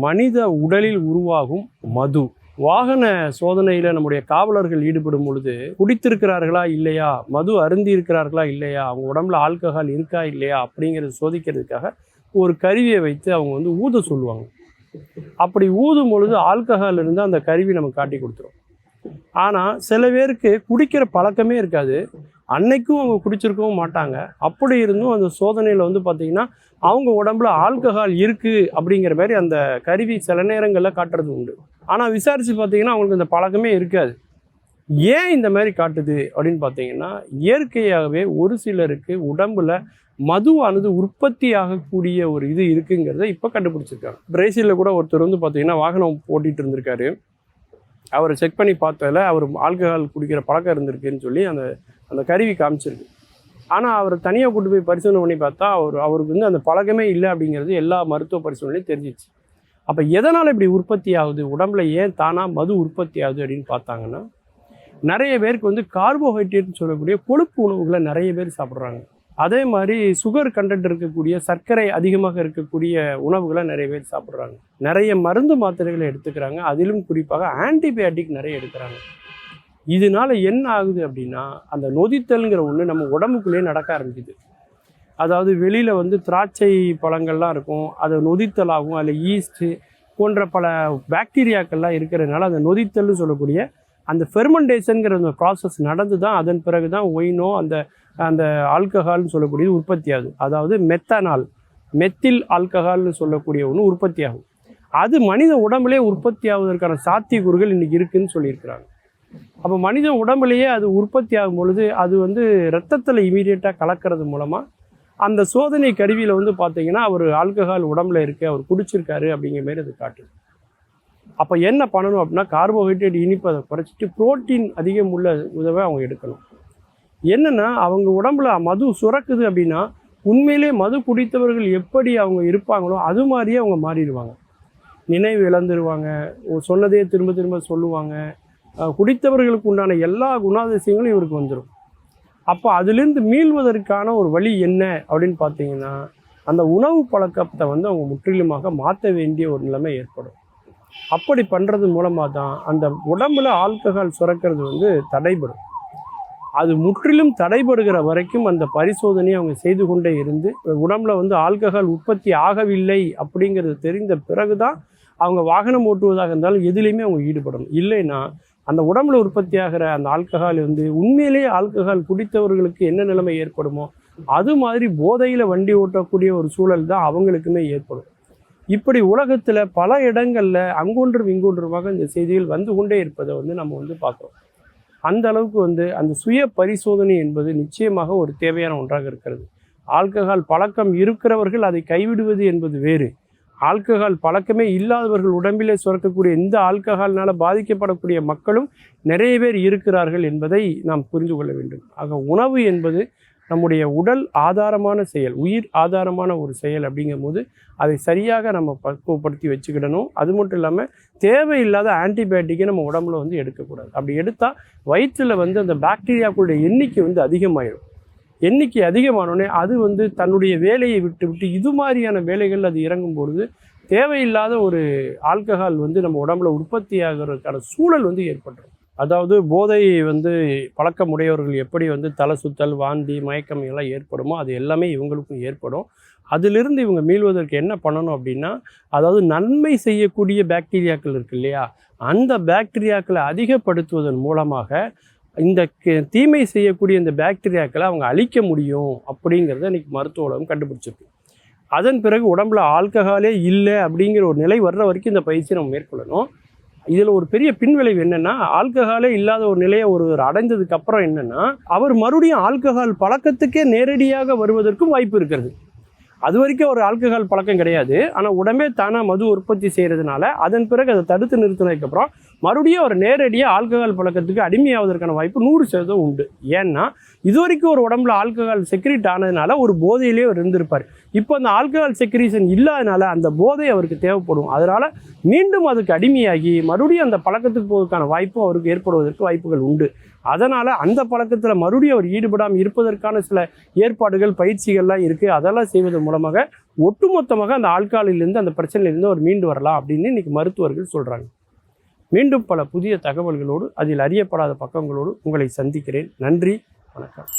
மனித உடலில் உருவாகும் மது. வாகன சோதனையில் நம்முடைய காவலர்கள் ஈடுபடும் பொழுது குடித்திருக்கிறார்களா இல்லையா, மது அருந்தி இருக்கிறார்களா இல்லையா, அவங்க உடம்புல ஆல்கஹால் இருக்கா இல்லையா அப்படிங்கிறத சோதிக்கிறதுக்காக ஒரு கருவியை வைத்து அவங்க ஊத சொல்லுவாங்க. அப்படி ஊதும் பொழுது ஆல்கஹால் இருந்தால் அந்த கருவி நமக்கு காட்டி கொடுத்துரும். ஆனால் சில பேருக்கு குடிக்கிற பழக்கமே இருக்காது, அன்னைக்கும் அவங்க குடிச்சிருக்கவும் மாட்டாங்க. அப்படி இருந்தும் அந்த சோதனையில் பார்த்திங்கன்னா அவங்க உடம்புல ஆல்கஹால் இருக்குது அப்படிங்கிற மாதிரி அந்த கருவி சில நேரங்களில் காட்டுறது உண்டு. ஆனால் விசாரித்து பார்த்திங்கன்னா அவங்களுக்கு அந்த பழக்கமே இருக்காது. ஏன் இந்த மாதிரி காட்டுது அப்படின்னு பார்த்தீங்கன்னா, இயற்கையாகவே ஒரு சிலருக்கு உடம்புல மதுவானது உற்பத்தி ஆகக்கூடிய ஒரு இது இருக்குங்கிறத இப்போ கண்டுபிடிச்சிருக்காங்க. பிரேசிலில் கூட ஒருத்தர் பார்த்திங்கன்னா வாகனம் ஓட்டிகிட்டு இருந்திருக்காரு. அவரை செக் பண்ணி பார்த்ததில் அவர் ஆல்கஹால் குடிக்கிற பழக்கம் இருந்திருக்குன்னு சொல்லி அந்த கருவி காமிச்சிருக்கு. ஆனால் அவர் தனியாக கூட்டு போய் பரிசோதனை பண்ணி பார்த்தா அவருக்கு அந்த பழக்கமே இல்லை அப்படிங்கிறது எல்லா மருத்துவ பரிசோதனையும் தெரிஞ்சிச்சு. அப்போ எதனால் இப்படி உற்பத்தி ஆகுது, உடம்புல ஏன் தானாக மது உற்பத்தி ஆகுது அப்படின்னு பார்த்தாங்கன்னா, நிறைய பேருக்கு கார்போஹைட்ரேட்னு சொல்லக்கூடிய கொழுப்பு உணவுகளை நிறைய பேர் சாப்பிட்றாங்க. அதே மாதிரி சுகர் கண்டென்ட் இருக்கக்கூடிய, சர்க்கரை அதிகமாக இருக்கக்கூடிய உணவுகளை நிறைய பேர் சாப்பிட்றாங்க. நிறைய மருந்து மாத்திரைகளை எடுத்துக்கிறாங்க. அதிலும் குறிப்பாக ஆன்டிபயாட்டிக் நிறைய எடுக்கிறாங்க. இதனால என்ன ஆகுது அப்படின்னா, அந்த நொதித்தல்ங்கிற ஒன்று நம்ம உடம்புக்குள்ளேயே நடக்க ஆரம்பிக்குது. அதாவது வெளியில் திராட்சை பழங்கள்லாம் இருக்கும், அது நொதித்தல் ஆகும். அதில் ஈஸ்ட்டு போன்ற பல பாக்டீரியாக்கள்லாம் இருக்கிறதுனால அந்த நொதித்தல்னு சொல்லக்கூடிய அந்த ஃபெர்மெண்டேஷனுங்கிற அந்த ப்ராசஸ் நடந்து தான் அதன் பிறகு தான் ஒயினோ அந்த ஆல்கஹால்னு சொல்லக்கூடியது உற்பத்தி ஆகுது. அதாவது மெத்தில் ஆல்கஹால்னு சொல்லக்கூடிய ஒன்று உற்பத்தி ஆகும். அது மனித உடம்புலேயே உற்பத்தி ஆகுவதற்கான சாத்தியக்கூறுகள் இன்றைக்கி இருக்குதுன்னு சொல்லியிருக்கிறாங்க. அப்போ மனித உடம்புலேயே அது உற்பத்தி ஆகும் பொழுது அது ரத்தத்தில் இமீடியட்டாக கலக்கிறது மூலமாக அந்த சோதனை கருவியில் பார்த்தீங்கன்னா அவர் ஆல்கஹால் உடம்புல இருக்குது, அவர் குடிச்சிருக்காரு அப்படிங்கிற மாதிரி அது காட்டுது. அப்போ என்ன பண்ணணும் அப்படின்னா, கார்போஹைட்ரேட் இனிப்பு அதை குறைச்சிட்டு புரோட்டீன் அதிகம் உள்ள உதவை அவங்க எடுக்கணும். என்னென்னா, அவங்க உடம்புல மது சுரக்குது அப்படின்னா உண்மையிலே மது குடித்தவர்கள் எப்படி அவங்க இருப்பாங்களோ அது மாதிரியே அவங்க மாறிடுவாங்க. நினைவு இழந்துருவாங்க, சொன்னதே திரும்ப திரும்ப சொல்லுவாங்க. குடித்தவர்களுக்கு உண்டான எல்லா குணாதிசயங்களும் இவருக்கு வந்துடும். அப்போ அதிலிருந்து மீள்வதற்கான ஒரு வழி என்ன அப்படின்னு பார்த்தீங்கன்னா, அந்த உணவு பழக்கத்தை அவங்க முற்றிலுமாக மாற்ற வேண்டிய ஒரு நிலைமை ஏற்படும். அப்படி பண்ணுறது மூலமாக தான் அந்த உடம்புல ஆல்கஹால் சுரக்கிறது தடைபடும். அது முற்றிலும் தடைபடுகிற வரைக்கும் அந்த பரிசோதனையை அவங்க செய்து கொண்டே இருந்து உடம்புல ஆல்கஹால் உற்பத்தி ஆகவில்லை அப்படிங்கிறது தெரிந்த பிறகு தான் அவங்க வாகனம் ஓட்டுவதாக இருந்தாலும் எதுலேயுமே அவங்க ஈடுபடணும். இல்லைன்னா அந்த உடம்புல உற்பத்தி ஆகிற அந்த ஆல்கஹால் உண்மையிலேயே ஆல்கஹால் குடித்தவர்களுக்கு என்ன நிலைமை ஏற்படுமோ அது மாதிரி போதையில் வண்டி ஓட்டக்கூடிய ஒரு சூழல் தான் அவங்களுக்குமே ஏற்படும். இப்படி உலகத்தில் பல இடங்களில் அங்கொன்றும் இங்கொன்றுமாக இந்த செய்திகள் வந்து கொண்டே இருப்பதை நம்ம பார்க்குறோம். அந்த அளவுக்கு அந்த சுய பரிசோதனை என்பது நிச்சயமாக ஒரு தேவையான ஒன்றாக இருக்கிறது. ஆல்கஹால் பழக்கம் இருக்கிறவர்கள் அதை கைவிடுவது என்பது வேறு. ஆல்கஹால் பழக்கமே இல்லாதவர்கள் உடம்பிலே சுரக்கக்கூடிய இந்த ஆல்கஹால்னால் பாதிக்கப்படக்கூடிய மக்களும் நிறைய பேர் இருக்கிறார்கள் என்பதை நாம் புரிந்து கொள்ள வேண்டும். ஆக உணவு என்பது நம்முடைய உடல் ஆதாரமான செயல், உயிர் ஆதாரமான ஒரு செயல். அப்படிங்கும்போது அதை சரியாக நம்ம பக்குவப்படுத்தி வச்சுக்கிடணும். அது மட்டும் இல்லாமல் தேவையில்லாத ஆன்டிபயோட்டிக்கை நம்ம உடம்புல எடுக்கக்கூடாது. அப்படி எடுத்தால் வயிற்றில் அந்த பாக்டீரியாக்களுடைய எண்ணிக்கை அதிகமாயிடும். எண்ணிக்கை அதிகமானோடனே அது தன்னுடைய வேலையை விட்டு இது மாதிரியான வேலைகள் அது இறங்கும் பொழுது தேவையில்லாத ஒரு ஆல்கஹால் நம்ம உடம்புல உற்பத்தி ஆகிறதுக்கான சூழல் ஏற்பட்டுரும். அதாவது போதை பழக்கமுடையவர்கள் எப்படி தலை சுத்தல், வாந்தி, மயக்கம் எல்லாம் ஏற்படுமோ அது எல்லாமே இவங்களுக்கும் ஏற்படும். அதிலிருந்து இவங்க மீள்வதற்கு என்ன பண்ணணும் அப்படின்னா, அதாவது நன்மை செய்யக்கூடிய பாக்டீரியாக்கள் இருக்கு இல்லையா, அந்த பாக்டீரியாக்களை அதிகப்படுத்துவதன் மூலமாக இந்த தீமை செய்யக்கூடிய இந்த பாக்டீரியாக்களை அவங்க அழிக்க முடியும் அப்படிங்கிறத இன்றைக்கி மருத்துவ உலகம் கண்டுபிடிச்சிருக்கு. அதன் பிறகு உடம்புல ஆல்கஹாலே இல்லை அப்படிங்கிற ஒரு நிலை வர்ற வரைக்கும் இந்த பயிற்சியை நம்ம மேற்கொள்ளணும். இதில் ஒரு பெரிய பின்விளைவு என்னென்னா, ஆல்கஹாலே இல்லாத ஒரு நிலையை ஒருவர் அடைந்ததுக்கு அப்புறம் என்னென்னா, அவர் மறுபடியும் ஆல்கஹால் பழக்கத்துக்கே நேரடியாக வருவதற்கும் வாய்ப்பு இருக்கிறது. அது வரைக்கும் ஒரு ஆல்கஹால் பழக்கம் கிடையாது. ஆனால் உடம்பே தானாக மது உற்பத்தி செய்கிறதுனால அதன் பிறகு அதை தடுத்து நிறுத்தினதுக்கப்புறம் மறுபடியும் அவர் நேரடியாக ஆல்கஹால் பழக்கத்துக்கு அடிமையாவதற்கான வாய்ப்பு 100% உண்டு. ஏன்னா இது வரைக்கும் ஒரு உடம்புல ஆல்கஹால் செக்ரீட் ஆனதுனால ஒரு போதையிலே அவர் இருந்திருப்பார். இப்போ அந்த ஆல்கஹால் செக்ரீஷன் இல்லாதனால அந்த போதை அவருக்கு தேவைப்படும். அதனால் மீண்டும் அதுக்கு அடிமையாகி மறுபடியும் அந்த பழக்கத்துக்கு போவதற்கான வாய்ப்பும் அவருக்கு ஏற்படுவதற்கு வாய்ப்புகள் உண்டு. அதனால் அந்த பழக்கத்தில் மறுபடியும் அவர் ஈடுபடாமல் இருப்பதற்கான சில ஏற்பாடுகள் பயிற்சிகள்லாம் இருக்குது. அதெல்லாம் செய்வதன் மூலமாக ஒட்டுமொத்தமாக அந்த ஆல்கஹாலிலிருந்து அந்த பிரச்சனையிலிருந்து அவர் மீண்டு வரலாம் அப்படின்னு இன்றைக்கி மருத்துவர்கள் சொல்கிறாங்க. மீண்டும் பல புதிய தகவல்களோடு அதில் அறியப்படாத பக்கங்களோடு உங்களை சந்திக்கிறேன். நன்றி, வணக்கம்.